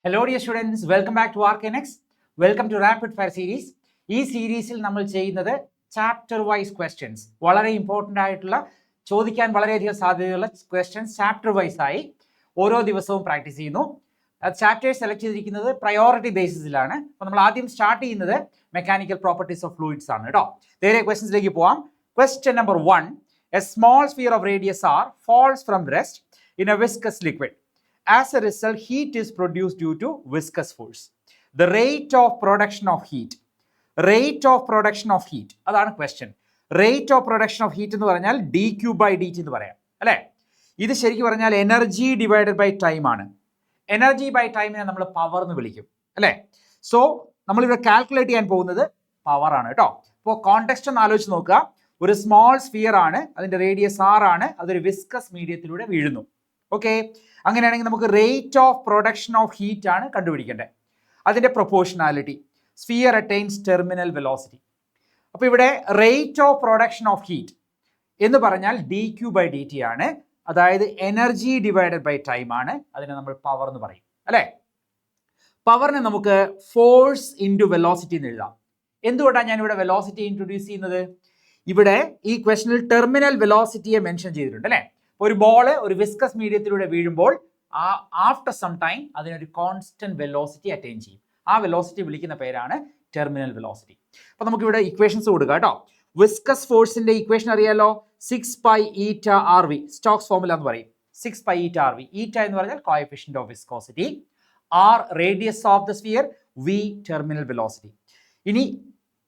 Hello dear students, welcome back to ArcNX. Welcome to Rapid Fire series. ഈ സീരീസിൽ നമ്മൾ ചെയ്യുന്നത് ചാപ്റ്റർ വൈസ് ക്വസ്റ്റ്യൻസ്, വളരെ ഇമ്പോർട്ടൻ്റ് ആയിട്ടുള്ള ചോദിക്കാൻ വളരെയധികം സാധ്യതയുള്ള ക്വസ്റ്റ്യൻസ് ചാപ്റ്റർ വൈസ് ആയി ഓരോ ദിവസവും പ്രാക്ടീസ് ചെയ്യുന്നു. ചാപ്റ്റേഴ്സ് സെലക്ട് ചെയ്തിരിക്കുന്നത് പ്രയോറിറ്റി ബേസിസിലാണ്. അപ്പോൾ നമ്മൾ ആദ്യം സ്റ്റാർട്ട് ചെയ്യുന്നത് മെക്കാനിക്കൽ പ്രോപ്പർട്ടീസ് ഓഫ് ഫ്ലൂയിഡ്സ് ആണ് കേട്ടോ. നേരെ ക്വസ്റ്റ്യൻസിലേക്ക് പോവാം. Question number 1, A small sphere of radius r falls from rest in a viscous liquid. As a result, heat is produced due to viscous force. The rate of production of heat. Rate of production of heat. അതാണ് question. Rate of production of heat എന്ന് പറഞ്ഞാൽ dQ/dt എന്ന് പറയാം അല്ലേ. ഇത് ശരിക്കും പറഞ്ഞാൽ energy divided by time ആണ്. എനർജി ബൈ ടൈമിനെ നമ്മൾ പവർ എന്ന് വിളിക്കും അല്ലേ. സോ നമ്മളിവിടെ കാൽക്കുലേറ്റ് ചെയ്യാൻ പോകുന്നത് പവർ ആണ് കേട്ടോ. അപ്പോൾ കോണ്ടെക്സ്റ്റ് ഒന്ന് ആലോചിച്ച് നോക്കുക. ഒരു സ്മോൾ സ്ഫിയർ ആണ്, അതിന്റെ റേഡിയസ് r ആണ്, അതൊരു വിസ്കസ് മീഡിയത്തിലൂടെ വീഴുന്നു. ഓക്കെ, അങ്ങനെയാണെങ്കിൽ നമുക്ക് rate of production of heat ആണ് കണ്ടുപിടിക്കേണ്ടത്. അതിന്റെ proportionality, sphere attains terminal velocity. അപ്പോൾ ഇവിടെ rate of production of heat എന്ന് പറഞ്ഞാൽ dQ/dt ആണ്, അതായത് എനർജി ഡിവൈഡഡ് ബൈ ടൈം ആണ്. അതിനെ നമ്മൾ പവർ എന്ന് പറയും അല്ലേ. പവറിനെ നമുക്ക് ഫോഴ്സ് ഇൻറ്റു വെലോസിറ്റി എന്ന് എഴുതാം. എന്തുകൊണ്ടാണ് ഞാൻ ഇവിടെ വെലോസിറ്റി ഇൻട്രൊഡ്യൂസ് ചെയ്യുന്നത്? ഇവിടെ ഈ ക്വസ്റ്റനിൽ ടെർമിനൽ വെലോസിറ്റിയെ മെൻഷൻ ചെയ്തിട്ടുണ്ട് അല്ലേ. ഒരു ബോള് ഒരു വിസ്കസ് മീഡിയത്തിലൂടെ വീഴുമ്പോൾ ആഫ്റ്റർ സം ടൈം അതിനൊരു കോൺസ്റ്റന്റ് വെലോസിറ്റി അറ്റൈൻ ചെയ്യും. ആ വെലോസിറ്റി വിളിക്കുന്ന പേരാണ് ടെർമിനൽ വെലോസിറ്റി. അപ്പോൾ നമുക്ക് ഇവിടെ ഇക്വേഷൻസ് കൊടുക്കുക കേട്ടോ. വിസ്കസ് ഫോഴ്സിന്റെ ഇക്വേഷൻ അറിയാലോ, 6π∗RV, സ്റ്റോക്സ് ഫോർമുല എന്ന് പറയും. 6π∗RV. ഈറ്റ എന്ന് പറഞ്ഞാൽ coefficient of viscosity, R radius of the sphere, V terminal velocity. ഇനി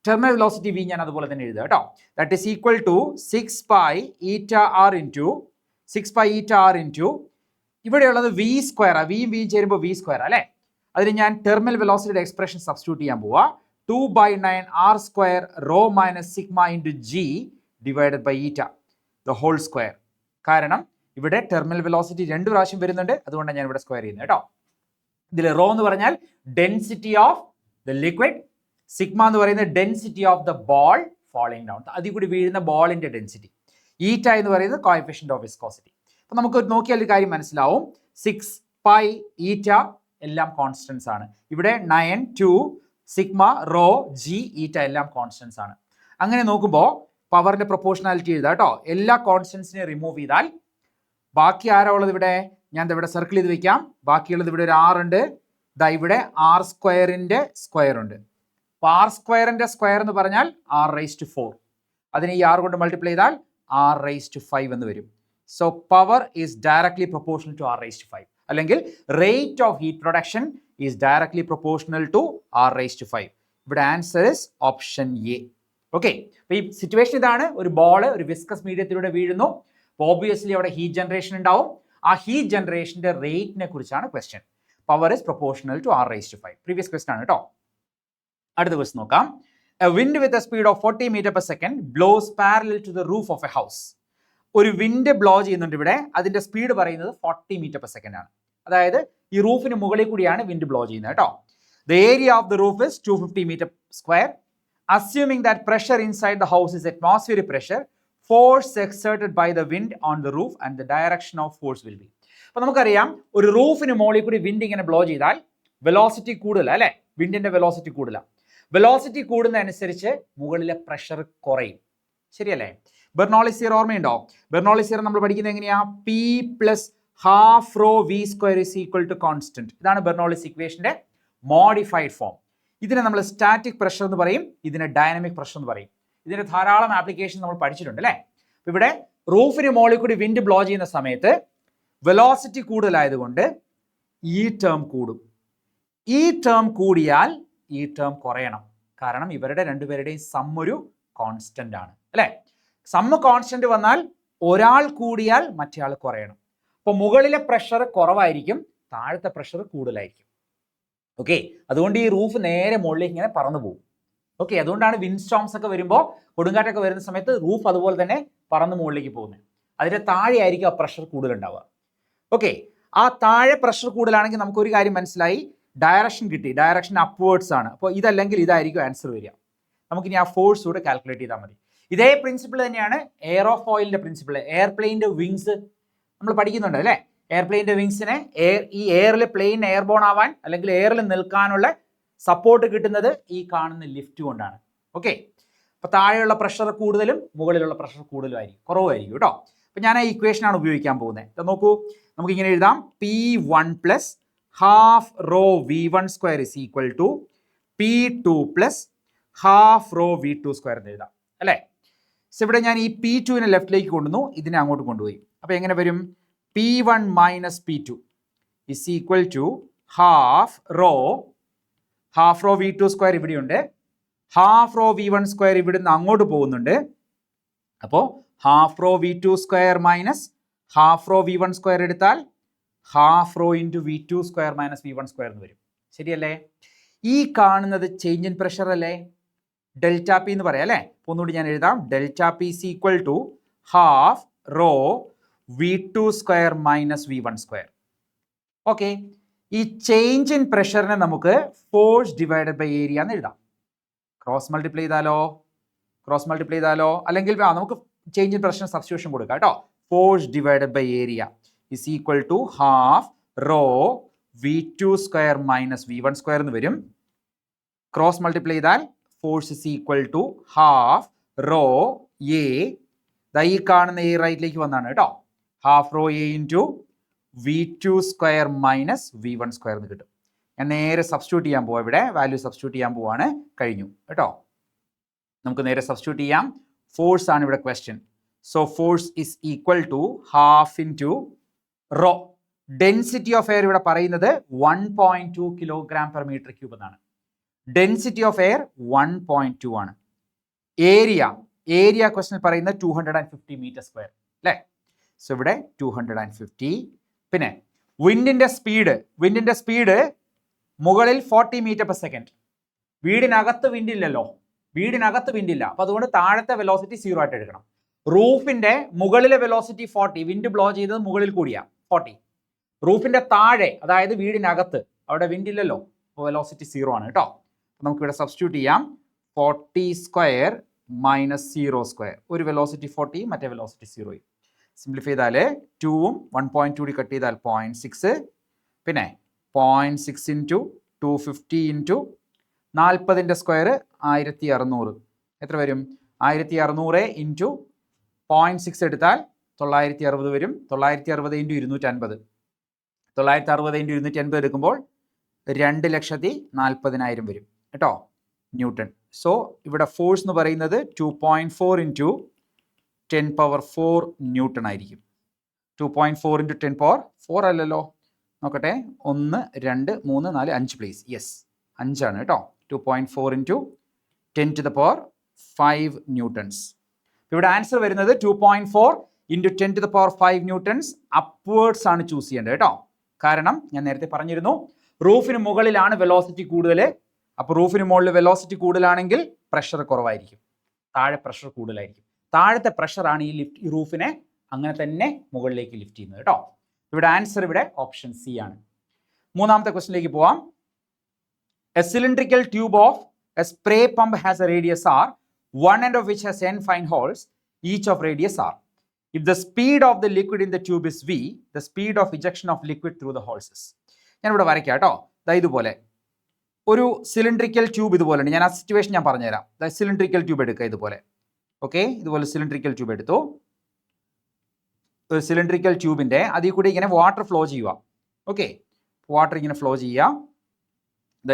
ടെർമിനൽ വെലോസിറ്റി V ഞാൻ അതുപോലെ തന്നെ എഴുതുക കേട്ടോ. That is equal to 6π∗R into 6π∗R into ഇവിടെയുള്ളത് V സ്ക്വയർ. വിയും വിയും ചേരുമ്പോൾ V സ്ക്വയർ അല്ലേ. അതിന് ഞാൻ ടെർമിനൽ വെലോസിറ്റിയുടെ എക്സ്പ്രഷൻ സബ്സ്റ്റിറ്റ്യൂട്ട് ചെയ്യാൻ പോവാ. 2/9R² ρ - sigma into G divided by eta the whole square. കാരണം ഇവിടെ ടെർമിനൽ വെലോസിറ്റി 2 പ്രാവശ്യം വരുന്നുണ്ട്, അതുകൊണ്ടാണ് ഞാൻ ഇവിടെ സ്ക്വയർ ചെയ്യുന്നത് കേട്ടോ. ഇതിൽ റോ എന്ന് പറഞ്ഞാൽ density of the liquid, sigma എന്ന് പറയുന്നത് density of the ball falling down, അതിൽ കൂടി വീഴുന്ന ബോളിന്റെ ഡെൻസിറ്റി. ഈറ്റ എന്ന് പറയുന്നത് കോഎഫിഷ്യന്റ് ഓഫ് വിസ്കോസിറ്റി. അപ്പോൾ നമുക്ക് നോക്കിയാൽ ഒരു കാര്യം മനസ്സിലാവും. 6π∗ എല്ലാം കോൺസ്റ്റൻസ് ആണ്. ഇവിടെ 9, 2, സിഗ്മ, റോ, ജി, ഈറ്റ എല്ലാം കോൺസ്റ്റൻസ് ആണ്. അങ്ങനെ നോക്കുമ്പോൾ പവറിന്റെ പ്രൊപ്പോർഷണാലിറ്റി എഴുതാം കേട്ടോ. എല്ലാ കോൺസ്റ്റൻസിനെ റിമൂവ് ചെയ്താൽ ബാക്കി ആരാ ഉള്ളത്? ഇവിടെ ഞാൻ ഇവിടെ സർക്കിൾ ചെയ്ത് വെക്കാം. ബാക്കിയുള്ളത് ഇവിടെ ഒരു R ഉണ്ട്, ദാ ഇവിടെ R² സ്ക്വയർ ഉണ്ട്. അപ്പോൾ R² സ്ക്വയർ എന്ന് പറഞ്ഞാൽ R⁴. അതിനെ ഈ R കൊണ്ട് മൾട്ടിപ്ലൈ ചെയ്താൽ R⁵ എന്ന് വരും. So power is directly proportional to R⁵. അല്ലെങ്കിൽ rate of heat production is directly proportional to R⁵. ഇവിടെ answer is option A. Okay, അപ്പോൾ ഈ സിറ്റുവേഷൻ ഇതാണ്. ഒരു ബോൾ ഒരു വിസ്കസ് മീഡിയത്തിലൂടെ വീഴുന്നു. ഓബ്വിയസ്ലി അവിടെ ഹീറ്റ് ജനറേഷൻ ഉണ്ടാവും. ആ ഹീറ്റ് ജനറേഷന്റെ റേറ്റിനെ കുറിച്ചാണ് question. Power is proportional to R⁵. Previous question ആണ് കേട്ടോ. അടുത്ത ക്വസ്റ്റ്യൻ നോക്കാം. A wind with a speed of 40 meter per second blows parallel to the roof of a house. ഒരു വിൻഡ് ബ്ലോ ചെയ്യുന്നുണ്ട് ഇവിടെ. അതിന്റെ സ്പീഡ് പറയുന്നത് 40 മീറ്റർ പെർ സെക്കൻഡ് ആണ്. അതായത് ഈ റൂഫിന് മുകളിൽ കൂടിയാണ് വിൻഡ് ബ്ലോ ചെയ്യുന്നത് കേട്ടോ. The area of the roof is 250 meter square. Assuming that pressure inside the house is atmospheric pressure, force exerted by the wind on the roof and the direction of force will be. അപ്പോൾ നമുക്കറിയാം, ഒരു റൂഫിന് മുകളിൽ കൂടി wind ഇങ്ങനെ blow ചെയ്താൽ velocity കൂടുതലാണ് അല്ലേ. വിൻഡിന്റെ velocity കൂടുതലാണ്. വെലോസിറ്റി കൂടുന്നതനുസരിച്ച് മുകളിലെ പ്രഷർ കുറയും. ശരിയല്ലേ? ബെർണോളിസ് തിയറം ഓർമ്മയുണ്ടോ? ബെർണോളിസ് തിയറം നമ്മൾ പഠിക്കുന്നത് എങ്ങനെയാ? P + ½ ρ V² = constant. ഇതാണ് ബെർണോളിസ് ഇക്വേഷന്റെ മോഡിഫൈഡ് ഫോം. ഇതിനെ നമ്മൾ സ്റ്റാറ്റിക് പ്രഷർ എന്ന് പറയും, ഇതിനെ ഡൈനാമിക് പ്രഷർ എന്ന് പറയും. ഇതിന്റെ ധാരാളം ആപ്ലിക്കേഷൻ നമ്മൾ പഠിച്ചിട്ടുണ്ട് അല്ലേ. ഇവിടെ റൂഫിന് മുകളിൽ കൂടി വിൻഡ് ബ്ലോ ചെയ്യുന്ന സമയത്ത് വെലോസിറ്റി കൂടുതലായതുകൊണ്ട് ഈ ടേം കൂടും. ഈ ടേം കൂടിയാൽ ഈ ടേം കുറയണം. കാരണം ഇവരുടെ രണ്ടുപേരുടെയും സം ഒരു കോൺസ്റ്റന്റ് ആണ് അല്ലേ. സമ്മ് കോൺസ്റ്റന്റ് വന്നാൽ ഒരാൾ കൂടിയാൽ മറ്റേയാൾ കുറയണം. അപ്പോൾ മുകളിലെ പ്രഷർ കുറവായിരിക്കും, താഴത്തെ പ്രഷർ കൂടുതലായിരിക്കും. ഓക്കെ, അതുകൊണ്ട് ഈ റൂഫ് നേരെ മുകളിലേക്ക് ഇങ്ങനെ പറന്നു പോകും. ഓക്കെ, അതുകൊണ്ടാണ് വിൻഡ് സ്റ്റോംസ് ഒക്കെ വരുമ്പോൾ, കൊടുങ്കാറ്റൊക്കെ വരുന്ന സമയത്ത് റൂഫ് അതുപോലെ തന്നെ പറന്ന് മുകളിലേക്ക് പോകുന്നത്. അതിന്റെ താഴെ ആയിരിക്കും ആ പ്രഷർ കൂടുതലുണ്ടാവുക. ഓക്കെ, ആ താഴെ പ്രഷർ കൂടുതലാണെങ്കിൽ നമുക്കൊരു കാര്യം മനസ്സിലായി, ഡയറക്ഷൻ കിട്ടി. ഡയറക്ഷൻ അപ്വേർഡ്സ് ആണ്. അപ്പോൾ ഇതല്ലെങ്കിൽ ഇതായിരിക്കും ആൻസർ വരിക. നമുക്കിനി ആ ഫോഴ്സ് കൂടെ കാൽക്കുലേറ്റ് ചെയ്താൽ മതി. ഇതേ പ്രിൻസിപ്പിൾ തന്നെയാണ് എയറോഫോയിലിന്റെ പ്രിൻസിപ്പിൾ. എയർപ്ലെയിനിന്റെ വിങ്സ് നമ്മൾ പഠിക്കുന്നുണ്ട് അല്ലേ. എയർപ്ലെയിൻ്റെ വിങ്സിനെ ഈ എയറിൽ പ്ലെയിൻ എയർബോൺ ആവാൻ അല്ലെങ്കിൽ എയറിൽ നിൽക്കാനുള്ള സപ്പോർട്ട് കിട്ടുന്നത് ഈ കാണുന്ന ലിഫ്റ്റ് കൊണ്ടാണ്. ഓക്കെ, അപ്പോൾ താഴെയുള്ള പ്രഷർ കൂടുതലും മുകളിലുള്ള പ്രഷർ കൂടുതലുമായിരിക്കും, കുറവായിരിക്കും കേട്ടോ. അപ്പോൾ ഞാൻ ആ ഇക്വേഷനാണ് ഉപയോഗിക്കാൻ പോകുന്നത്. നോക്കൂ, നമുക്കിങ്ങനെ എഴുതാം, P1 plus half rho V1 square is equal to P2 plus half rho V2 square എന്ന് എഴുതാം അല്ലേ. സോ ഇവിടെ ഞാൻ ഈ P2നെ ലെഫ്റ്റിലേക്ക് കൊണ്ടുവന്നു, ഇതിനെ അങ്ങോട്ട് കൊണ്ടുപോയി. അപ്പോൾ എങ്ങനെ വരും? P1 minus P2 is equal to half rho V2 square ഇവിടെയുണ്ട്, ഹാഫ് റോ V1 സ്ക്വയർ ഇവിടുന്ന് അങ്ങോട്ട് പോകുന്നുണ്ട്. അപ്പോൾ half rho V2 square minus half rho V1 square എടുത്താൽ half rho into V2 square minus V1 square എന്ന് വരും. ശരിയല്ലേ? ഈ കാണുന്നത് ചേഞ്ച് ഇൻ പ്രഷർ അല്ലേ, ഡെൽറ്റ പി എന്ന് പറയാം അല്ലേ. ഒന്നുകൂടി ഞാൻ എഴുതാം, delta P is equal to half rho V2 square minus V1 square. Okay, ഈ ചേഞ്ച് ഇൻ പ്രഷറിനെ നമുക്ക് ഫോഴ്സ് ഡിവൈഡഡ് ബൈ ഏരിയ എന്ന് എഴുതാം. ക്രോസ് മൾട്ടിപ്ലൈ ചെയ്താലോ അല്ലെങ്കിൽ നമുക്ക് ചേഞ്ച് ഇൻ പ്രഷർ സബ്സ്റ്റിറ്റ്യൂഷൻ കൊടുക്കാം കേട്ടോ. Force divided by area is equal to half rho V2 square minus V1 square എന്ന് വരും. ക്രോസ് മൾട്ടിപ്ലൈ ചെയ്താൽ force is equal to half rho A, ഈ കാണുന്ന എ റൈറ്റിലേക്ക് വന്നാണ് കേട്ടോ, half rho A into V2 square minus V1 square എന്ന് കിട്ടും. ഞാൻ നേരെ സബ്സ്റ്റിറ്റ്യൂട്ട് ചെയ്യാൻ പോവാം, ഇവിടെ വാല്യൂ സബ്സ്റ്റിറ്റ്യൂട്ട് ചെയ്യാൻ പോവാണ്. കഴിഞ്ഞു കേട്ടോ. നമുക്ക് നേരെ സബ്സ്റ്റിറ്റ്യൂട്ട് ചെയ്യാം. ഫോഴ്സ് ആണ് ഇവിടെ question. So force is equal to half into rho. Density of air ഇവിടെ പറയുന്നത് 1.2 കിലോഗ്രാം പെർ മീറ്റർ ക്യൂബ് എന്നാണ്. ഡെൻസിറ്റി ഓഫ് എയർ 1.2 ആണ്. ഏരിയ ക്വസ്റ്റ്യൻ പറയുന്നത് 250 മീറ്റർ സ്ക്വയർ അല്ലേ. സോ ഇവിടെ 250. പിന്നെ വിൻഡിന്റെ സ്പീഡ് മുകളിൽ 40 മീറ്റർ പെർ സെക്കൻഡ്. വീടിനകത്ത് വിൻഡില്ല, അപ്പോൾ അതുകൊണ്ട് താഴത്തെ വെലോസിറ്റി 0 ആയിട്ട് എടുക്കണം. റൂഫിന്റെ മുകളിലെ വെലോസിറ്റി 40, വിൻഡ് ബ്ലോ ചെയ്തത് മുകളിൽ കൂടിയാ 40. റൂഫിന്റെ താഴെ, അതായത് വീടിനകത്ത്, അവിടെ വിൻഡില്ലല്ലോ, അപ്പോൾ വെലോസിറ്റി 0 ആണ് കേട്ടോ. നമുക്കിവിടെ സബ്സ്റ്റിറ്റ്യൂട്ട് ചെയ്യാം, 40 സ്ക്വയർ മൈനസ് 0 സ്ക്വയർ. ഒരു വെലോസിറ്റി 40, മറ്റേ വെലോസിറ്റി 0. സിംപ്ലിഫൈ ചെയ്താൽ 2ഉം 1.2 കൂടി കട്ട് ചെയ്താൽ 0.6, പിന്നെ 0.6 ഇൻറ്റു 250 ഇൻറ്റു 40ൻ്റെ സ്ക്വയർ 1600. എത്ര വരും? 1600 ഇൻറ്റു 0.6 എടുത്താൽ 960 വരും. 960 ഇൻറ്റു 250, 960 ഇൻറ്റു 250 എടുക്കുമ്പോൾ 2,40,000 വരും കേട്ടോ, ന്യൂട്ടൺ. സോ ഇവിടെ ഫോഴ്സ് എന്ന് പറയുന്നത് 2.4 ഇൻറ്റു 10 പവർ 4 ന്യൂട്ടൺ ആയിരിക്കും. 2.4 ഇൻറ്റു 10 പവർ 4 അല്ലല്ലോ, നോക്കട്ടെ, 1 2 3 4 5 പ്ലേസ്, യെസ് 5 ആണ് കേട്ടോ. 2.4 into 10 to the power 5 newtons. ഇവിടെ ആൻസർ വരുന്നത് 2.4 into 10 to the power 5 newtons. Upwards ആണ് ചൂസ് ചെയ്യേണ്ടത് കേട്ടോ. കാരണം ഞാൻ നേരത്തെ പറഞ്ഞിരുന്നു, റൂഫിന് മുകളിലാണ് വെലോസിറ്റി കൂടുതൽ. അപ്പോൾ റൂഫിന് മുകളിൽ വെലോസിറ്റി കൂടുതലാണെങ്കിൽ പ്രഷർ കുറവായിരിക്കും, താഴെ പ്രഷർ കൂടുതലായിരിക്കും. താഴത്തെ പ്രഷറാണ് ഈ റൂഫിനെ അങ്ങനെ തന്നെ മുകളിലേക്ക് ലിഫ്റ്റ് ചെയ്യുന്നത് കേട്ടോ. ഇവിടെ ആൻസർ ഇവിടെ ഓപ്ഷൻ സി ആണ്. മൂന്നാമത്തെ ക്വസ്റ്റിനിലേക്ക് പോവാം. A cylindrical tube of a spray pump has A radius r, one end of which has n fine holes, each of radius r. If the speed of the liquid in the tube is v, the speed of ejection of liquid through the holes is. ഞാൻ ഇവിടെ വരയ്ക്കാം കേട്ടോ. ഇതുപോലെ ഒരു cylindrical tube ഇതുപോലെയുണ്ട്. ഞാൻ ആ situation ഞാൻ പറഞ്ഞുതരാം. സിലിണ്ടറിക്കൽ ട്യൂബ് എടുക്കുക ഇതുപോലെ. ഓക്കെ, ഇതുപോലെ സിലിണ്ടറിക്കൽ ട്യൂബ് എടുത്തു. ഒരു സിലിണ്ടറിക്കൽ ട്യൂബിൻ്റെ അതിൽ കൂടി ഇങ്ങനെ വാട്ടർ ഫ്ലോ ചെയ്യുക. ഓക്കെ, വാട്ടർ ഇങ്ങനെ ഫ്ലോ ചെയ്യുക.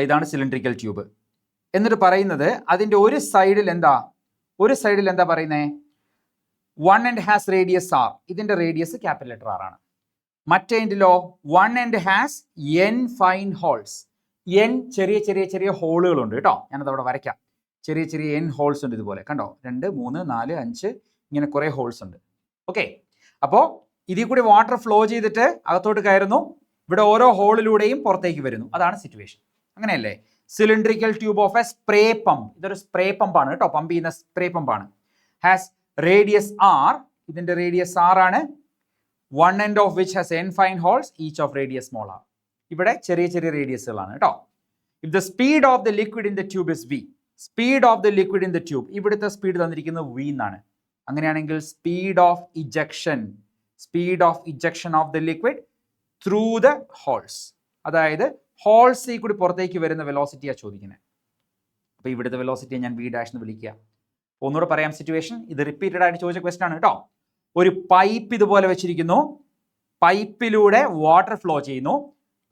ഇതാണ് സിലിണ്ടറിക്കൽ ട്യൂബ്. എന്നിട്ട് പറയുന്നത് അതിൻ്റെ ഒരു സൈഡിൽ എന്താ പറയുന്നത്? 1 end has radius r. ഇതിൻ്റെ റേഡിയസ് ക്യാപിറ്റൽ ലെറ്റർ r ആണ്. മറ്റേ എൻഡിലോ 1 end has n fine holes. n ചെറിയ ഹോളുകളുണ്ട് കേട്ടോ. ഞാനത് അവിടെ വരയ്ക്കാം. ചെറിയ n ഹോൾസ് ഉണ്ട് ഇതുപോലെ, കണ്ടോ? 2 3 4 5 ഇങ്ങനെ കുറേ ഹോൾസ് ഉണ്ട്. ഓക്കെ, അപ്പോൾ ഇതിൽ കൂടി വാട്ടർ ഫ്ലോ ചെയ്തിട്ട് അകത്തോട്ട് കയറുന്നു. ഇവിടെ ഓരോ ഹോളിലൂടെയും പുറത്തേക്ക് വരുന്നു. അതാണ് സിറ്റുവേഷൻ. അങ്ങനെയല്ലേ? Cylindrical tube of a spray pump. ഇതൊരു സ്പ്രേ പമ്പാണ് കേട്ടോ, പമ്പ് ചെയ്യുന്ന സ്പ്രേ പമ്പാണ്. Has radius r. ഇതിൻ്റെ റേഡിയസ് r ആണ്. 1 end of which has n fine holes, each of radius small r. ഇവിടെ ചെറിയ റേഡിയസുകളാണ് കേട്ടോ. If the speed of the liquid in the tube is v, speed of the liquid in the tube, ഇവിടുത്തെ speed തന്നിരിക്കുന്നത് v എന്നാണ്. അങ്ങനെയാണെങ്കിൽ speed of ejection of the liquid through the holes. അതായത് ഹോൾസിൽ കൂടി പുറത്തേക്ക് വരുന്ന വെലോസിറ്റിയാണ് ചോദിക്കുന്നത്. അപ്പോൾ ഇവിടുത്തെ വെലോസിറ്റിയെ ഞാൻ വി ഡാഷ് എന്ന് വിളിക്കുക. ഒന്നുകൂടെ പറയാം സിറ്റുവേഷൻ, ഇത് റിപ്പീറ്റഡ് ആയിട്ട് ചോദിച്ച ക്വസ്റ്റൻ ആണ് കേട്ടോ. ഒരു പൈപ്പ് ഇതുപോലെ വെച്ചിരിക്കുന്നു, പൈപ്പിലൂടെ വാട്ടർ ഫ്ലോ ചെയ്യുന്നു,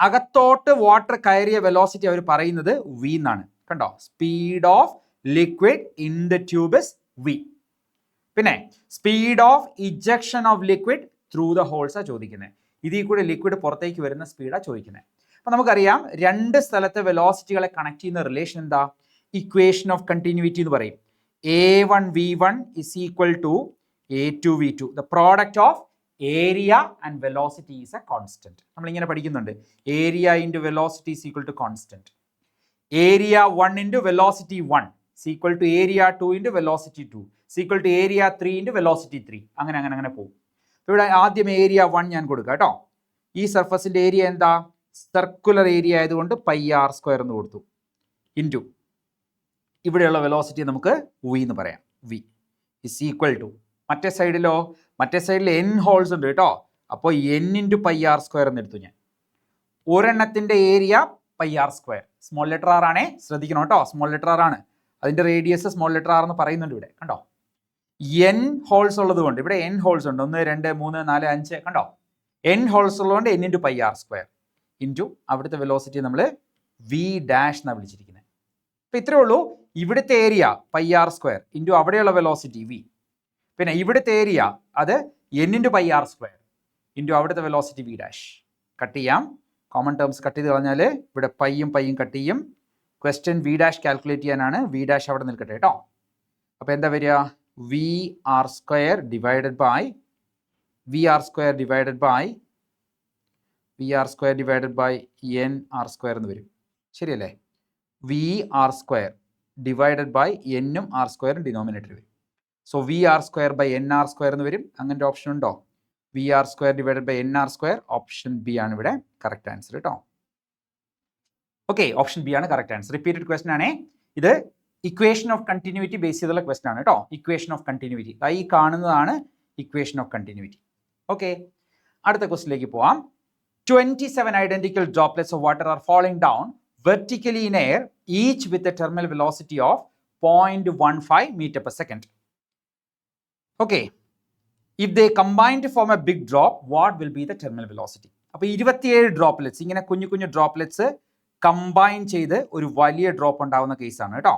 അകത്തോട്ട് വാട്ടർ കയറിയ വെലോസിറ്റി അവർ പറയുന്നത് വി എന്നാണ്. കണ്ടോ, speed of liquid in the tube is V. പിന്നെ speed of ejection of liquid through the ഹോൾസാ ചോദിക്കുന്നത്. ഇതിൽ കൂടി ലിക്വിഡ് പുറത്തേക്ക് വരുന്ന സ്പീഡാണ് ചോദിക്കുന്നത്. അപ്പോൾ നമുക്കറിയാം രണ്ട് സ്ഥലത്തെ വെലോസിറ്റികളെ കണക്ട് ചെയ്യുന്ന റിലേഷൻ എന്താ? ഇക്വേഷൻ ഓഫ് കണ്ടിന്യൂറ്റി എന്ന് പറയും. A1V1 is equal to A2V2. The product of area and velocity is a constant. നമ്മളിങ്ങനെ പഠിക്കുന്നുണ്ട്, area into velocity is equal to constant. Area 1 into velocity 1 is equal to area 2 into velocity 2 is equal to area 3 into velocity 3. അങ്ങനെ അങ്ങനെ അങ്ങനെ പോകും. ഇവിടെ ആദ്യം area 1 ഞാൻ കൊടുക്കാം കേട്ടോ. ഈ സർഫസിൻ്റെ ഏരിയ എന്താ? സർക്കുലർ ഏരിയ ആയതുകൊണ്ട് പൈ ആർ സ്ക്വയർ എന്ന് കൊടുത്തു. ഇൻറ്റു ഇവിടെയുള്ള വെലോസിറ്റി നമുക്ക് വി എന്ന് പറയാം. വി ഇസ് ഈക്വൽ ടു, മറ്റേ സൈഡിലോ, മറ്റേ സൈഡിൽ എൻ ഹോൾസ് ഉണ്ട് കേട്ടോ. അപ്പോൾ N into pi R square എന്ന് എടുത്തു ഞാൻ. ഒരെണ്ണത്തിൻ്റെ area pi R square. Small letter R ആണേ, ശ്രദ്ധിക്കണം കേട്ടോ, സ്മോൾ ലെറ്റർ ആർ ആണ്. അതിൻ്റെ റേഡിയസ് സ്മോൾ ലെറ്റർ ആർ എന്ന് പറയുന്നുണ്ട് ഇവിടെ. കണ്ടോ, എൻ ഹോൾസ് ഉള്ളത് കൊണ്ട് ഇവിടെ എൻ ഹോൾസ് ഉണ്ട്. 1 2 3 4 5. കണ്ടോ, എൻ ഹോൾസ് ഉള്ളതുകൊണ്ട് N into pi R square into അവിടുത്തെ വെലോസിറ്റി നമ്മൾ വി ഡാഷ് എന്നാണ് വിളിച്ചിരിക്കുന്നത്. അപ്പോൾ ഇത്രയേ ഉള്ളൂ. ഇവിടുത്തെ area pi R square into അവിടെയുള്ള വെലോസിറ്റി വി. പിന്നെ ഇവിടുത്തെ ഏരിയ അത് N into pi R square into അവിടുത്തെ വെലോസിറ്റി വി ഡാഷ്. കട്ട് ചെയ്യാം, കോമൺ ടേംസ് കട്ട് ചെയ്ത് കളഞ്ഞാൽ ഇവിടെ പൈയും കട്ട് ചെയ്യും. ക്വസ്റ്റ്യൻ വി ഡാഷ് കാൽക്കുലേറ്റ് ചെയ്യാനാണ്. വി ഡാഷ് അവിടെ നിൽക്കട്ടെ കേട്ടോ. അപ്പോൾ എന്താ വരിക? V R square divided by N R square എന്ന് വരും. ശരിയല്ലേ? V R square divided by എന്നും ആർ സ്ക്വയറും ഡിനോമിനേറ്റർ വരും. So V R square by N R square എന്ന് വരും. അങ്ങനത്തെ ഓപ്ഷൻ ഉണ്ടോ? V R square divided by N R square. Option B ആണ് ഇവിടെ കറക്റ്റ് ആൻസർ കേട്ടോ. ഓക്കെ, ഓപ്ഷൻ ബി ആണ് കറക്റ്റ് ആൻസർ. റിപ്പീറ്റഡ് ക്വസ്റ്റൻ ആണേ. ഇത് ഇക്വേഷൻ ഓഫ് കണ്ടിന്യൂറ്റി ബേസ് ചെയ്തുള്ള ക്വസ്റ്റൻ ആണ് കേട്ടോ. ഇക്വേഷൻ ഓഫ് കണ്ടിന്യൂറ്റി ഈ കാണുന്നതാണ് ഇക്വേഷൻ ഓഫ് കണ്ടിന്യൂറ്റി. ഓക്കെ, അടുത്ത ക്വസ്റ്റിലേക്ക് പോവാം. 27 identical droplets of water are falling down vertically in air, each with a terminal velocity of 0.15 meter per second. Okay, if they combine to form a big drop, what will be the terminal velocity? അപ്പോൾ 27 droplets, ഇങ്ങനെ കുഞ്ഞു കുഞ്ഞു droplets combine ചെയ്ത് ഒരു വലിയ drop ഉണ്ടാവുന്ന കേസാണ് കേട്ടോ.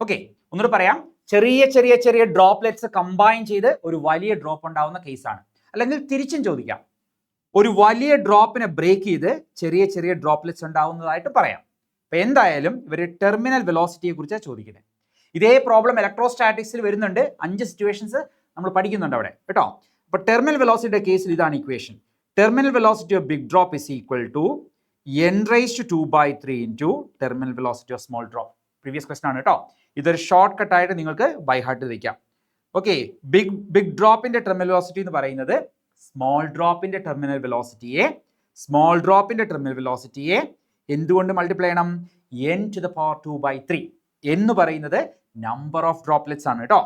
ഓക്കെ, ഒന്നുകൂടെ പറയാം. ചെറിയ ചെറിയ ചെറിയ ഡ്രോപ്ലെറ്റ്സ് കമ്പൈൻ ചെയ്ത് ഒരു വലിയ ഡ്രോപ്പ് ഉണ്ടാവുന്ന കേസാണ്. അല്ലെങ്കിൽ തിരിച്ചും ചോദിക്കാം, ഒരു വലിയ ഡ്രോപ്പിനെ ബ്രേക്ക് ചെയ്ത് ചെറിയ ചെറിയ ഡ്രോപ്ലെറ്റ്സ് ഉണ്ടാവുന്നതായിട്ട് പറയാം. അപ്പോൾ എന്തായാലും ഇവർ ടെർമിനൽ വെലോസിറ്റിയെ കുറിച്ചാണ് ചോദിക്കുന്നത്. ഇതേ പ്രോബ്ലം ഇലക്ട്രോസ്റ്റാറ്റിക്സിൽ വരുന്നുണ്ട്. 5 സിറ്റുവേഷൻസ് നമ്മൾ പഠിക്കുന്നുണ്ട് അവിടെ കേട്ടോ. അപ്പോൾ ടെർമിനൽ വെലോസിറ്റിയുടെ കേസിൽ ഇതാണ് equation. Terminal velocity of big drop is equal to n⁻²/3 into terminal velocity of small drop. Previous question ആണ് കേട്ടോ. ഇതൊരു ഷോർട്ട് കട്ടായിട്ട് നിങ്ങൾക്ക് ബൈ ഹാർട്ട് വയ്ക്കാം. ഓക്കെ, ബിഗ് ഡ്രോപ്പിന്റെ ടെർമിനൽ വെലോസിറ്റി എന്ന് പറയുന്നത് സ്മോൾ ഡ്രോപ്പിന്റെ ടെർമിനൽ വെലോസിറ്റിയെ എന്തുകൊണ്ട് മൾട്ടിപ്ലൈ ചെയ്യണം? n⁻²/3 എന്ന് പറയുന്നത് നമ്പർ ഓഫ് ഡ്രോപ്ലെറ്റ്സ് ആണ് കേട്ടോ.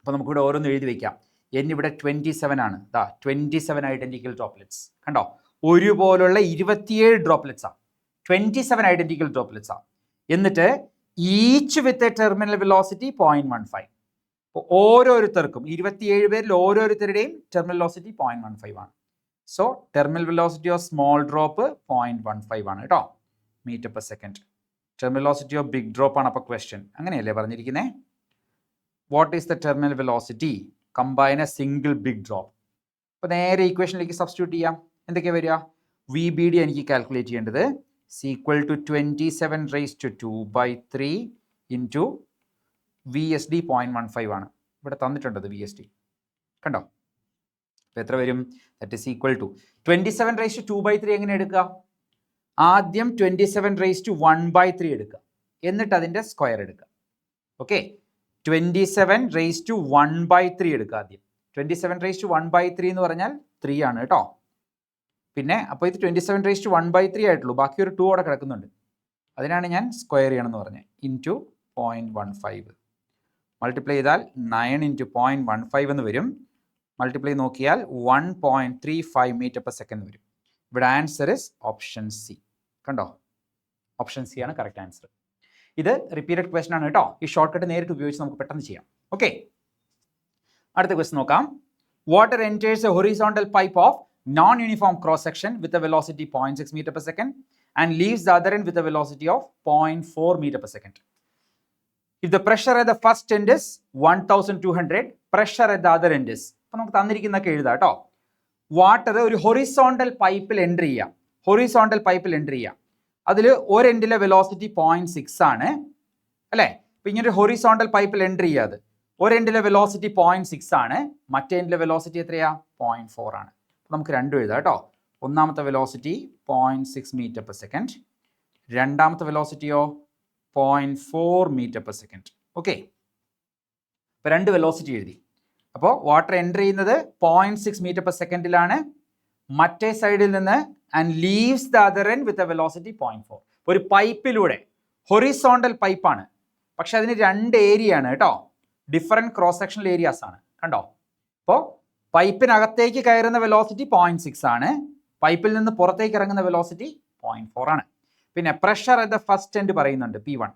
അപ്പോൾ നമുക്കിവിടെ ഓരോന്ന് എഴുതി വയ്ക്കാം. n ഇവിടെ 27 ആണ്. 27 ഐഡന്റിക്കൽ ഡ്രോപ്ലെറ്റ്സ്. കണ്ടോ, ഒരുപോലുള്ള 27 ഡ്രോപ്ലെറ്റ്സാണ്. 27 ഐഡന്റിക്കൽ ഡ്രോപ്ലെറ്റ്സാണ്. എന്നിട്ട് each with a terminal velocity 0.15. അപ്പോൾ ഓരോരുത്തർക്കും 27 പേരിൽ ഓരോരുത്തരുടെയും ടെർമിനൽ വെലോസിറ്റി 0.15 ആണ്. So terminal velocity of small drop 0.15 ആണ് കേട്ടോ, metre per second. Terminal velocity of big drop ആണ് അപ്പോൾ ക്വസ്റ്റ്യൻ. അങ്ങനെയല്ലേ പറഞ്ഞിരിക്കുന്നത്? What is the terminal velocity combine a single big drop? അപ്പോൾ നേരെ ഇക്വേഷനിലേക്ക് സബ്സ്റ്റിറ്റ്യൂട്ട് ചെയ്യാം. എന്തൊക്കെയാണ് വരിക? വി ബി ഡി എനിക്ക് കാൽക്കുലേറ്റ് ചെയ്യേണ്ടത് equal to 27⁻²/3 into V S D 0.15 ആണ്. ഇവിടെ തന്നിട്ടുണ്ടത് വി എസ് ഡി. കണ്ടോ, അപ്പോൾ എത്ര വരും? ദറ്റ് ഈസ് ഈക്വൽ ടു 27⁻²/3 എങ്ങനെ എടുക്കുക? ആദ്യം 27⁻⁴ എടുക്കുക, എന്നിട്ട് അതിൻ്റെ സ്ക്വയർ എടുക്കുക. ഓക്കെ, 27⁻⁴ എടുക്കുക ആദ്യം. 27⁻⁴ എന്ന് പറഞ്ഞാൽ 3 ആണ് കേട്ടോ. പിന്നെ അപ്പോൾ ഇത് 27⁻⁴ ആയിട്ടുള്ളൂ, ബാക്കി ഒരു 2 അവിടെ കിടക്കുന്നുണ്ട്. അതിനാണ് ഞാൻ സ്ക്വയർ ചെയ്യണമെന്ന് പറഞ്ഞത്. ഇൻറ്റു 0.15 മൾട്ടിപ്ലൈ ചെയ്താൽ 9 ഇൻറ്റു 0.15 എന്ന് വരും. മൾട്ടിപ്ലൈ നോക്കിയാൽ 1.35 മീറ്റർ പെർ സെക്കൻഡ് വരും. ഇവിടെ ആൻസർ ഇസ് ഓപ്ഷൻ സി. കണ്ടോ, ഓപ്ഷൻ സി ആണ് കറക്റ്റ് ആൻസർ. ഇത് റിപ്പീറ്റഡ് ക്വസ്റ്റൻ ആണ് കേട്ടോ. ഈ ഷോർട്ട് കട്ട് നേരിട്ട് ഉപയോഗിച്ച് നമുക്ക് പെട്ടെന്ന് ചെയ്യാം. ഓക്കെ, അടുത്ത ക്വസ്റ്റൻ നോക്കാം. Water enters A horizontal pipe off non uniform cross section with a velocity 0.6 meter per second and leaves the other end with a velocity of 0.4 meter per second. If the pressure at the first end is 1200, pressure at the other end is, അപ്പോൾ നമുക്ക് തന്നിരിക്കുന്നതൊക്കെ എഴുതാം കേട്ടോ. Water ഒരു horizontal പൈപ്പിൽ entry ചെയ്യാം. Horizontal പൈപ്പിൽ entry ചെയ്യാം. അതിൽ ഒരു എൻഡിലെ വെലോസിറ്റി 0.6 ആണ് അല്ലേ. ഇപ്പം ഇങ്ങനെ ഒരു ഹൊറിസോണ്ടൽ പൈപ്പിൽ എൻട്രി ചെയ്യാതെ ഒരു എൻഡിലെ വെലോസിറ്റി 0.6 ആണ്, മറ്റേ എൻഡിലെ വെലോസിറ്റി എത്രയാ? 0.4 ആണ്. നമുക്ക് രണ്ടും എഴുതാം കേട്ടോ. ഒന്നാമത്തെ വെലോസിറ്റി 0.6 meter per second, രണ്ടാമത്തെ വെലോസിറ്റിയോ 0.4 meter per second. ഓക്കെ, ഇപ്പോൾ രണ്ട് വെലോസിറ്റി എഴുതി. അപ്പോൾ വാട്ടർ എൻറ്റർ ചെയ്യുന്നത് 0.6 meter per secondലാണ്, മറ്റേ സൈഡിൽ നിന്ന് and leaves the other end with a velocity 0.4. ഒരു പൈപ്പിലൂടെ, ഹൊറിസോണ്ടൽ പൈപ്പാണ്, പക്ഷെ അതിന് രണ്ട് ഏരിയ ആണ് കേട്ടോ, ഡിഫറെൻറ്റ് ക്രോസ് സെക്ഷണൽ ഏരിയാസ് ആണ്. കണ്ടോ, അപ്പോൾ പൈപ്പിനകത്തേക്ക് കയറുന്ന വെലോസിറ്റി 0.6 ആണ്, പൈപ്പിൽ നിന്ന് പുറത്തേക്ക് ഇറങ്ങുന്ന വെലോസിറ്റി 0.4 ആണ്. പിന്നെ pressure at the first end പറയുന്നുണ്ട് P1.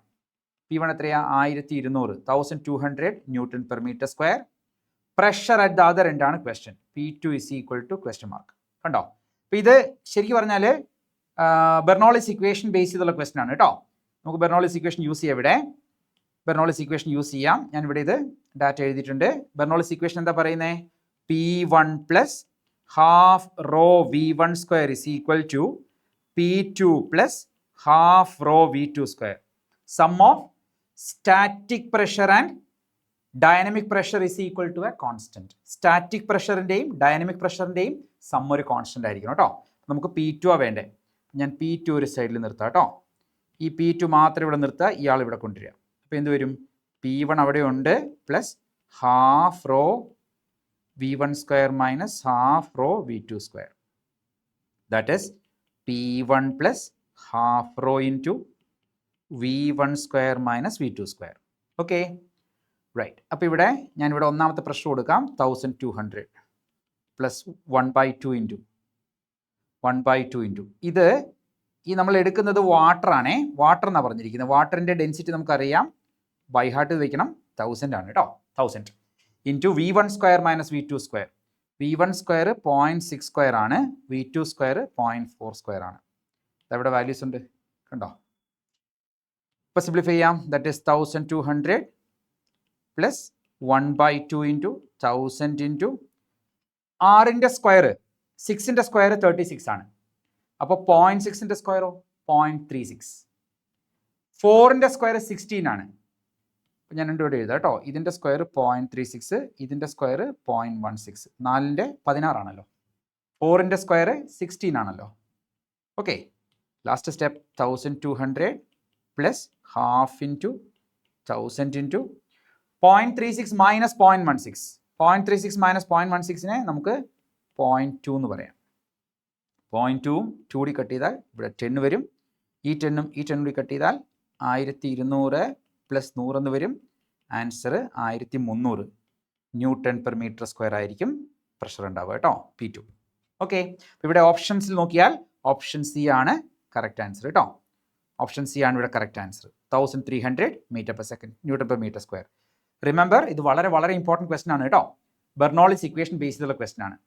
P1 എത്രയാ? 1200 newton per metre square. Pressure at the other end ആണ് question. P2 is equal to question mark. കണ്ടോ, അപ്പോൾ ഇത് ശരിക്കും പറഞ്ഞാൽ ബെർണോളിസ് ഇക്വേഷൻ ബേസ് ചെയ്തുള്ള ക്വസ്റ്റ്യൻ ആണ് കേട്ടോ. നമുക്ക് ബെർണോളിസ് ഇക്വേഷൻ യൂസ് ചെയ്യാം. ഇവിടെ ബെർണോളിസ് ഇക്വേഷൻ യൂസ് ചെയ്യാം. ഞാൻ ഇവിടെ ഇത് ഡാറ്റ എഴുതിയിട്ടുണ്ട്. ബെർണോളിസ് ഇക്വേഷൻ എന്താ പറയുന്നത്? P1 plus half rho V1 square is equal to P2 plus half rho V2 square. Sum of static pressure and dynamic pressure is equal to a constant. Static pressure-ൻ്റെയും dynamic pressure-ൻ്റെയും sum ഒരു constant ആയിരിക്കണം കേട്ടോ. നമുക്ക് P2 ആ വേണ്ടേ. ഞാൻ P2 ഒരു സൈഡിൽ നിർത്താം കേട്ടോ. ഈ P2 മാത്രം ഇവിടെ നിർത്തുക, ഇയാൾ ഇവിടെ കൊണ്ടുവരിക. അപ്പോൾ എന്ത് വരും? P1 അവിടെ ഉണ്ട് plus half rho V1 square minus half rho V2 square. That is P1 plus half rho into V1 square minus V2 square. Okay, right. അപ്പോൾ ഇവിടെ ഞാൻ ഇവിടെ ഒന്നാമത്തെ പ്രഷർ കൊടുക്കാം 1200 പ്ലസ് 1/2 ഇൻറ്റു 1/2 ഇൻറ്റു ഇത് ഈ നമ്മൾ എടുക്കുന്നത് വാട്ടർ ആണേ. വാട്ടർ എന്നാണ് പറഞ്ഞിരിക്കുന്നത്. വാട്ടറിൻ്റെ ഡെൻസിറ്റി നമുക്കറിയാം, ബൈ ഹാർട്ട് വയ്ക്കണം. 1000 ആണ് കേട്ടോ. 1000 into V1 square minus V2 square. V1 square 0.6 square ആണ്, V2 സ്ക്വയർ 0.4 സ്ക്വയർ ആണ്. അവിടെ വാല്യൂസ് ഉണ്ട് കണ്ടോ. ഇപ്പോൾ സിംപ്ലിഫൈ ചെയ്യാം. That is 1200 plus 1/2 into 1000 into 6ൻ്റെ സ്ക്വയർ 6ൻ്റെ സ്ക്വയർ 36 ആണ്. അപ്പോൾ 0.6ൻ്റെ സ്ക്വയറോ 0.36. 4ൻ്റെ സ്ക്വയർ 16 ആണ്. ഞാൻ രണ്ടും ഇവിടെ എഴുതാം കേട്ടോ. ഇതിൻ്റെ സ്ക്വയർ 0.36, ഇതിൻ്റെ സ്ക്വയർ 0.16. 4ൻ്റെ 16 ആണല്ലോ, 4ൻ്റെ സ്ക്വയർ 16 ആണല്ലോ. Okay, last step 1200 plus half into 1000 into 0.36 minus 0.16. 0.36 minus 0.16നെ നമുക്ക് 0.2 എന്ന് പറയാം. 0.2 2 കൂടി കട്ട് ചെയ്താൽ ഇവിടെ 10 വരും. ഈ 10ഉം ഈ 10 കൂടി കട്ട് ചെയ്താൽ 1200 പ്ലസ് 100 എന്ന് വരും. Answer 1300 newton per metre square ആയിരിക്കും പ്രഷർ ഉണ്ടാവുക കേട്ടോ, P2. ഓക്കെ, ഇവിടെ ഓപ്ഷൻസിൽ നോക്കിയാൽ ഓപ്ഷൻ സി ആണ് കറക്റ്റ് ആൻസർ കേട്ടോ. ഓപ്ഷൻ സി ആണ് ഇവിടെ correct answer. 1300 metre per second newton per metre square. Remember, ഇത് വളരെ വളരെ ഇമ്പോർട്ടൻറ്റ് ക്വസ്റ്റൻ ആണ് കേട്ടോ. ബെർണോളിസ് ഇക്വേഷൻ ബേസ് ചെയ്തുള്ള ക്വസ്റ്റൻ ആണ്.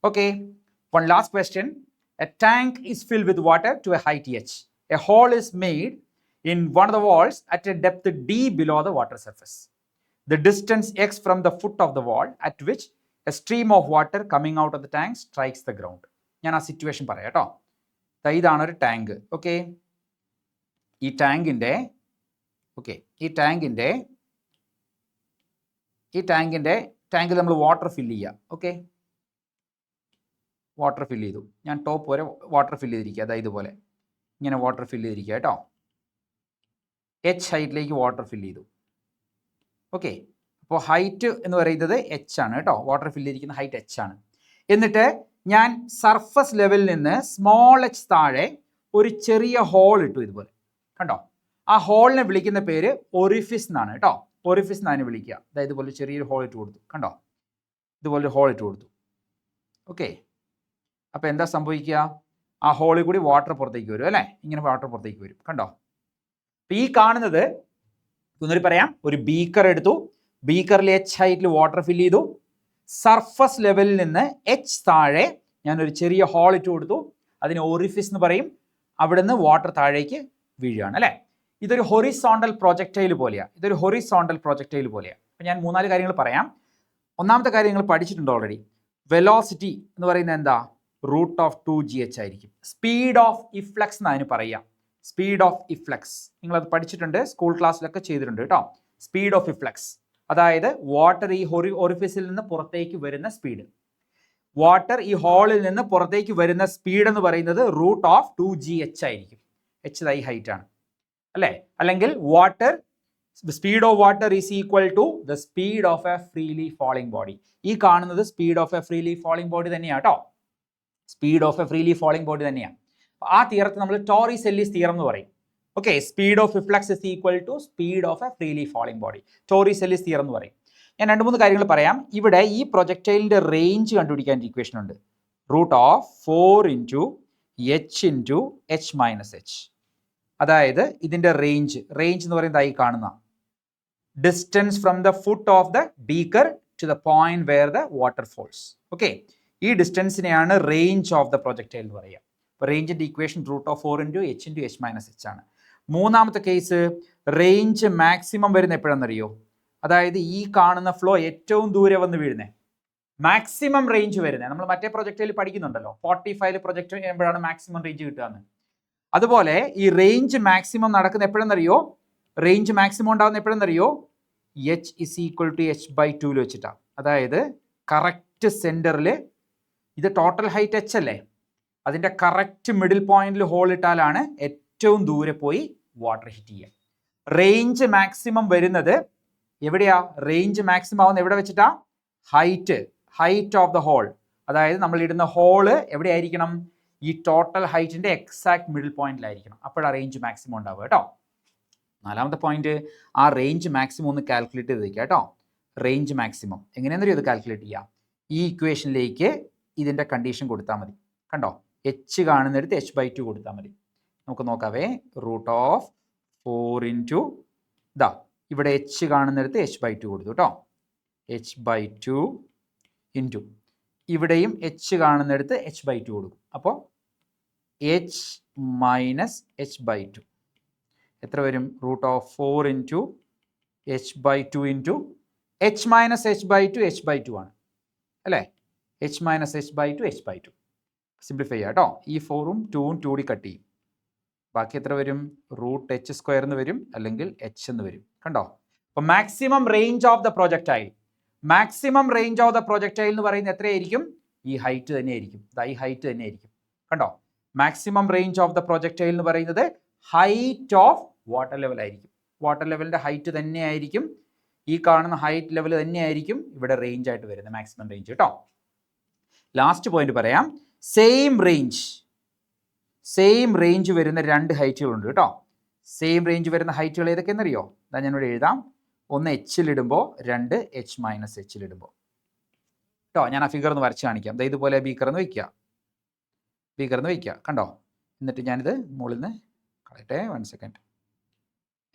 Okay, one last question. A tank is filled with water to a height h. A hole is made in one of the walls at a depth d below the water surface. The distance x from the foot of the wall at which a stream of water coming out of the tank strikes the ground. ഞാൻ ആ situation പറയാം കേട്ടോ. ഇതാണ് ഒരു tank. Okay, ഈ ടാങ്കിൻ്റെ ടാങ്കിൽ നമ്മൾ വാട്ടർ ഫില്ല് ചെയ്യുക. ഓക്കെ, വാട്ടർ ഫില്ല് ചെയ്തു. ഞാൻ ടോപ്പ് വരെ വാട്ടർ ഫില്ല് ചെയ്തിരിക്കുക. അതായത് ഇതുപോലെ ഇങ്ങനെ വാട്ടർ ഫില്ല് ചെയ്തിരിക്കുക കേട്ടോ. h ഹൈറ്റിലേക്ക് വാട്ടർ ഫില്ല് ചെയ്തു. ഓക്കെ, അപ്പോൾ ഹൈറ്റ് എന്ന് പറയുന്നത് h ആണ് കേട്ടോ. വാട്ടർ ഫില്ല് ചെയ്തിരിക്കുന്ന ഹൈറ്റ് h ആണ്. എന്നിട്ട് ഞാൻ സർഫസ് ലെവലിൽ നിന്ന് സ്മോൾ h താഴെ ഒരു ചെറിയ ഹോൾ ഇട്ടു ഇതുപോലെ. കണ്ടോ, ആ ഹോളിനെ വിളിക്കുന്ന പേര് ഒറിഫിസ് എന്നാണ് കേട്ടോ. ഒറിഫിസ് എന്നാണ് വിളിക്കുക. അതായത് ഇതുപോലെ ചെറിയൊരു ഹോൾ ഇട്ട് കൊടുത്തു. കണ്ടോ, ഇതുപോലെ ഹോൾ ഇട്ട് കൊടുത്തു. ഓക്കെ, അപ്പോൾ എന്താ സംഭവിക്കുക? ആ ഹോളിൽ കൂടി വാട്ടർ പുറത്തേക്ക് വരും അല്ലേ, ഇങ്ങനെ വാട്ടർ പുറത്തേക്ക് വരും. കണ്ടോ? അപ്പം ഈ കാണുന്നത് ഒന്നുകൂടി പറയാം, ഒരു ബീക്കർ എടുത്തു, ബീക്കറിൽ എച്ച് ഹൈറ്റിൽ വാട്ടർ ഫില്ല് ചെയ്തു, സർഫസ് ലെവലിൽ നിന്ന് എച്ച് താഴെ ഞാനൊരു ചെറിയ ഹോൾ ഇട്ട് കൊടുത്തു, അതിന് ഓറിഫിസ് എന്ന് പറയും. അവിടുന്ന് വാട്ടർ താഴേക്ക് വീഴുകയാണ് അല്ലേ. ഇതൊരു ഹൊറിസോണ്ടൽ പ്രൊജക്ടൈൽ പോലെയാണ്. അപ്പം ഞാൻ 3-4 കാര്യങ്ങൾ പറയാം. ഒന്നാമത്തെ കാര്യം നിങ്ങൾ പഠിച്ചിട്ടുണ്ട് ഓൾറെഡി. വെലോസിറ്റി എന്ന് പറയുന്നത് എന്താ? √2gh ആയിരിക്കും. സ്പീഡ് ഓഫ് ഇഫ്ലക്സ് എന്ന് അതിന് പറയാം. സ്പീഡ് ഓഫ് ഇഫ്ലക്സ് നിങ്ങളത് പഠിച്ചിട്ടുണ്ട്, സ്കൂൾ ക്ലാസ്സിലൊക്കെ ചെയ്തിട്ടുണ്ട് കേട്ടോ. സ്പീഡ് ഓഫ് ഇഫ്ലക്സ് അതായത് വാട്ടർ ഈ ഒറിഫിസിൽ നിന്ന് പുറത്തേക്ക് വരുന്ന സ്പീഡ്, വാട്ടർ ഈ ഹോളിൽ നിന്ന് പുറത്തേക്ക് വരുന്ന സ്പീഡ് എന്ന് പറയുന്നത് √2gh ആയിരിക്കും. h ഈ ഹൈറ്റ് ആണ് അല്ലേ. അല്ലെങ്കിൽ water speed of water is equal to the speed of a freely falling body. ഈ കാണുന്നത് speed of a freely falling body തന്നെയാണ് കേട്ടോ. Speed of a freely falling body തന്നെയാണ്. ആ തിയറത്തെ നമ്മൾ ടോറി-സെല്ലിസ് തിയറം എന്ന് പറയും. Okay, speed of efflux is equal to speed of a freely falling body, Torricelli's theorem എന്ന് പറയും. ഞാൻ 2-3 കാര്യങ്ങൾ പറയാം. ഇവിടെ ഈ പ്രൊജക്ടൈലിന്റെ റേഞ്ച് കണ്ടുപിടിക്കാൻ ഇക്വേഷൻ ഉണ്ട്. √4 × h/h. അതായത് ഇതിന്റെ റേഞ്ച് എന്ന് പറയുന്നത് ഈ കാണുന്ന distance from the foot of the beaker to the point where the water falls. Okay, ഈ ഡിസ്റ്റൻസിനെയാണ് റേഞ്ച് ഓഫ് ദ പ്രൊജക്ടൈൽ എന്ന് പറയുക. അപ്പോൾ റേഞ്ചിന്റെ ഇക്വേഷൻ √4 × h/h ആണ്. മൂന്നാമത്തെ കേസ്, റേഞ്ച് മാക്സിമം വരുന്ന എപ്പോഴാണെന്നറിയോ? അതായത് ഈ കാണുന്ന ഫ്ലോ ഏറ്റവും ദൂരെ വന്ന് വീഴുന്നത്, മാക്സിമം റേഞ്ച് വരുന്നത്. നമ്മൾ മറ്റേ പ്രൊജക്ടൈൽ പഠിക്കുന്നുണ്ടല്ലോ, 45 പ്രൊജക്ട് ചെയ്യുമ്പോഴാണ് മാക്സിമം റേഞ്ച് കിട്ടുകയെന്ന്. അതുപോലെ ഈ റേഞ്ച് മാക്സിമം നടക്കുന്ന എപ്പോഴെന്നറിയോ? റേഞ്ച് മാക്സിമം ഉണ്ടാകുന്ന എപ്പോഴെന്നറിയോ? h = h/2 വെച്ചിട്ടാണ്. അതായത് കറക്റ്റ് സെന്ററിൽ, ഇത് ടോട്ടൽ ഹൈറ്റ് h അല്ലേ, അതിന്റെ കറക്റ്റ് മിഡിൽ പോയിന്റിൽ ഹോൾ ഇട്ടാലാണ് ഏറ്റവും ദൂരെ പോയി വാട്ടർ ഹിറ്റ് ചെയ്യുക. റേഞ്ച് മാക്സിമം വരുന്നത് എവിടെയാ? റേഞ്ച് മാക്സിമം ആവുന്ന എവിടെ വെച്ചിട്ടാ? Height of the hole. അതായത് നമ്മൾ ഇടുന്ന ഹോള് എവിടെയായിരിക്കണം? ഈ ടോട്ടൽ ഹൈറ്റിന്റെ എക്സാക്ട് മിഡിൽ പോയിന്റിലായിരിക്കണം. അപ്പോഴാണ് റേഞ്ച് മാക്സിമം ഉണ്ടാവുക കേട്ടോ. 4ാമത്തെ പോയിന്റ്, ആ റേഞ്ച് മാക്സിമം ഒന്ന് കാൽക്കുലേറ്റ് ചെയ്ത് വയ്ക്കുക കേട്ടോ. റേഞ്ച് മാക്സിമം എങ്ങനെയാണെന്നറിയോ ഇത് കാൽക്കുലേറ്റ് ചെയ്യാം? ഈ ഇക്വേഷനിലേക്ക് ഇതിന്റെ കണ്ടീഷൻ കൊടുത്താൽ മതി. കണ്ടോ, h കാണുന്നിടത്ത് h/2 കൊടുത്താൽ മതി. നമുക്ക് നോക്കാവേ. √4 ദാ ഇവിടെ h കാണുന്നിടത്ത് h/2 കൊടുത്തു കേട്ടോ. h/2 ഇൻറ്റു ഇവിടെയും h കാണുന്നിടത്ത് h/2 കൊടുക്കും. അപ്പോൾ h - h/2 എത്ര വരും? √4 h/2 into h - h/2 h/2 ആണ് അല്ലേ. h - h/2 h/2 സിംപ്ലിഫൈ ചെയ്യാം കേട്ടോ. ഈ 4ഉം 2ഉം 2 കട്ട് ചെയ്യും. ബാക്കി എത്ര വരും? √h² എന്ന് വരും, അല്ലെങ്കിൽ h എന്ന് വരും. കണ്ടോ? അപ്പോൾ maximum range of the projectile, എന്ന് പറയുന്നത് എത്രയായിരിക്കും? ഈ ഹൈറ്റ് തന്നെയായിരിക്കും. ഈ ഹൈറ്റ് തന്നെയായിരിക്കും. കണ്ടോ, maximum range of the projectile എന്ന് പറയുന്നത് ഹൈറ്റ് ഓഫ് വാട്ടർ ലെവൽ ആയിരിക്കും. വാട്ടർ ലെവലിന്റെ ഹൈറ്റ് തന്നെയായിരിക്കും, ഈ കാണുന്ന ഹൈറ്റ് ലെവൽ തന്നെയായിരിക്കും ഇവിടെ റേഞ്ച് ആയിട്ട് വരുന്നത്, മാക്സിമം റേഞ്ച് കേട്ടോ. ലാസ്റ്റ് പോയിന്റ് പറയാം. സെയിം റേഞ്ച് വരുന്ന 2 ഹൈറ്റുകളുണ്ട് കേട്ടോ. സെയിം റേഞ്ച് വരുന്ന ഹൈറ്റുകൾ ഏതൊക്കെയെന്നറിയോ? അതാ ഞാനിവിടെ എഴുതാം. ഒന്ന് h-ലിടുമ്പോൾ, 2 h - h-ലിടുമ്പോൾ കേട്ടോ. ഞാൻ ആ ഫിഗർ ഒന്ന് വരച്ച് കാണിക്കാം. ഇതുപോലെ ബീക്കർ എന്ന് വയ്ക്കുക. കണ്ടോ? എന്നിട്ട് ഞാനിത് മുകളിൽ നിന്ന് കളയട്ടെ. 1 സെക്കൻഡ്.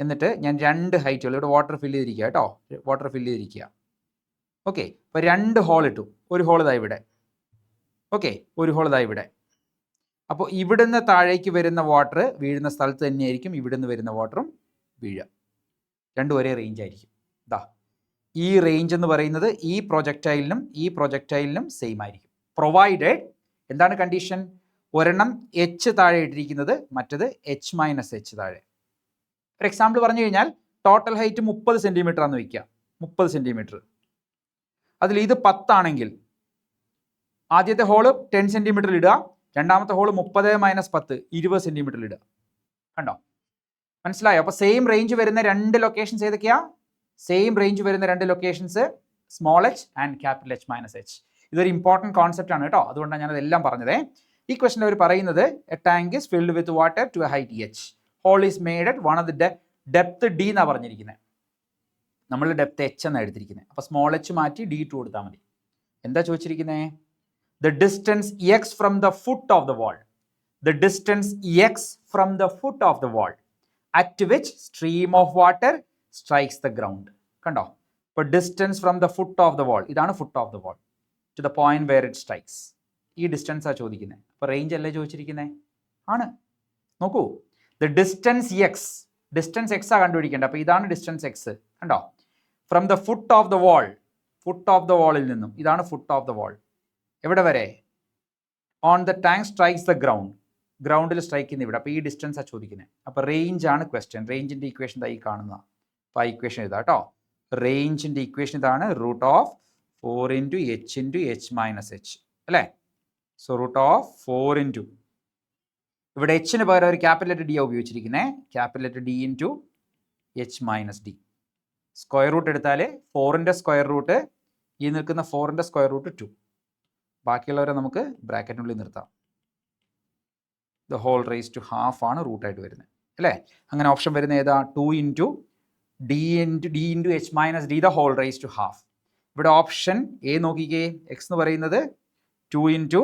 എന്നിട്ട് ഞാൻ 2 ഹൈറ്റുകൾ ഇവിടെ വാട്ടർ ഫില്ല് ചെയ്തിരിക്കുക കേട്ടോ. ഓക്കെ, അപ്പോൾ 2 ഹോൾ ഇട്ടു. ഒരു ഹോൾ ഇതാ ഇവിടെ. ഓക്കെ, ഒരു ഹോൾ ഇതാ ഇവിടെ. അപ്പോൾ ഇവിടുന്ന് താഴേക്ക് വരുന്ന വാട്ടർ വീഴുന്ന സ്ഥലത്ത് തന്നെയായിരിക്കും ഇവിടുന്ന് വരുന്ന വാട്ടറും വീഴുക. രണ്ടും ഒരേ റേഞ്ച് ആയിരിക്കും. ഈ റേഞ്ച് എന്ന് പറയുന്നത് ഈ പ്രൊജക്ടൈലിനും സെയിം ആയിരിക്കും. പ്രൊവൈഡഡ്, എന്താണ് കണ്ടീഷൻ? ഒരെണ്ണം h താഴെ ഇട്ടിരിക്കുന്നത്, മറ്റത് h - h താഴെ. ഒരു എക്സാമ്പിൾ പറഞ്ഞു കഴിഞ്ഞാൽ, ടോട്ടൽ ഹൈറ്റ് 30 സെന്റിമീറ്റർ ആണെന്ന് വയ്ക്കുക. 30 സെന്റിമീറ്റർ. അതിൽ ഇത് 10 ആണെങ്കിൽ ആദ്യത്തെ ഹോള് 10 സെന്റിമീറ്ററിൽ ഇടുക, രണ്ടാമത്തെ ഹോള് 30 - 10 20 സെന്റിമീറ്ററിൽ ഇടുക. കണ്ടോ, മനസ്സിലായോ? അപ്പോൾ സെയിം റേഞ്ച് വരുന്ന 2 ലൊക്കേഷൻസ് ഏതൊക്കെയാ? Small h and capital H - h. ഇതൊരു ഇമ്പോർട്ടൻറ്റ് കോൺസെപ്റ്റ് ആണ് കേട്ടോ. അതുകൊണ്ടാണ് ഞാനത് എല്ലാം പറഞ്ഞത്. ഈ ക്വസ്റ്റനിൽ അവർ പറയുന്നത്, a tank is filled with water to a height h. Hole is made at one of the depth d എന്നാണ് പറഞ്ഞിരിക്കുന്നത്. നമ്മൾ ഡെപ്ത് h എന്നാണ് എടുത്തിരിക്കുന്നത്. അപ്പോൾ സ്മോൾ h മാറ്റി d2 കൊടുത്താൽ മതി. എന്താ ചോദിച്ചിരിക്കുന്നത്? The distance x from the foot of the wall. the distance x from the foot of the wall at which stream of water strikes the ground. കണ്ടോ? ഇപ്പോൾ distance from the foot of the wall, ഇതാണ് foot of the wall, to the point where it strikes. ഈ ഡിസ്റ്റൻസാണ് ചോദിക്കുന്നത്. അപ്പോൾ range അല്ലേ ചോദിച്ചിരിക്കുന്നത്? ആണ്. നോക്കൂ, ദ ഡിസ്റ്റൻസ് എക്സ് ആ കണ്ടുപിടിക്കേണ്ടത്. അപ്പോൾ ഇതാണ് ഡിസ്റ്റൻസ് എക്സ്. കണ്ടോ? From the foot of the wall, foot of the വാളിൽ നിന്നും, ഇതാണ് ഫുട്ട് ഓഫ് ദ വാൾ, എവിടെ വരെ? On the tank strikes the ground, ഗ്രൗണ്ടിൽ സ്ട്രൈക്ക് ചെയ്യുന്ന ഇവിടെ. അപ്പോൾ ഈ ഡിസ്റ്റൻസാണ് ചോദിക്കുന്നത്. അപ്പോൾ റേഞ്ച് ആണ് ക്വസ്റ്റ്യൻ. റേഞ്ചിൻ്റെ ഇക്വേഷൻ ഇതായി കാണുന്നതാണ്. അപ്പോൾ ആ ഇക്വേഷൻ ഇതാ കേട്ടോ. റേഞ്ചിൻ്റെ ഇക്വേഷൻ ഇതാണ് root of 4 into H into H minus H അല്ലേ? സോ റൂട്ട് ഓഫ് 4 ഇൻറ്റു, ഇവിടെ എച്ചിന് പകരം ഒരു ക്യാപിറ്റൽ ലെറ്റർ ഡി ആണ് ഉപയോഗിച്ചിരിക്കുന്നത്. Capital letter D into H minus D. Square root എടുത്താൽ 4ൻ്റെ സ്ക്വയർ റൂട്ട്, ഈ നിൽക്കുന്ന 4ൻ്റെ സ്ക്വയർ റൂട്ട് 2. ബാക്കിയുള്ളവരെ നമുക്ക് ബ്രാക്കറ്റിനുള്ളിൽ നിർത്താം. The whole raise to half ആണ് റൂട്ടായിട്ട് വരുന്നത് അല്ലേ? അങ്ങനെ ഓപ്ഷൻ വരുന്ന ഏതാ? 2 into D into H minus D the whole raise to half. ഇവിടെ ഓപ്ഷൻ എ നോക്കിക്കേ, എക്സ് എന്ന് പറയുന്നത് 2 into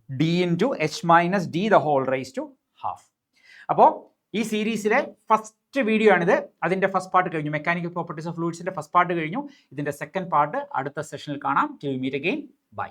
D into H minus D the whole raise to half. അപ്പോൾ ഈ സീരീസിലെ ഫസ്റ്റ് വീഡിയോ ആണിത്. അതിൻ്റെ ഫസ്റ്റ് പാർട്ട് കഴിഞ്ഞു. മെക്കാനിക്കൽ പ്രോപ്പർട്ടീസ് ഓഫ് ഫ്ലൂയിഡ്സിൻ്റെ ഫസ്റ്റ് പാർട്ട് കഴിഞ്ഞു. ഇതിൻ്റെ സെക്കൻഡ് പാർട്ട് അടുത്ത സെഷനിൽ കാണാം. Till meet again. ബൈ.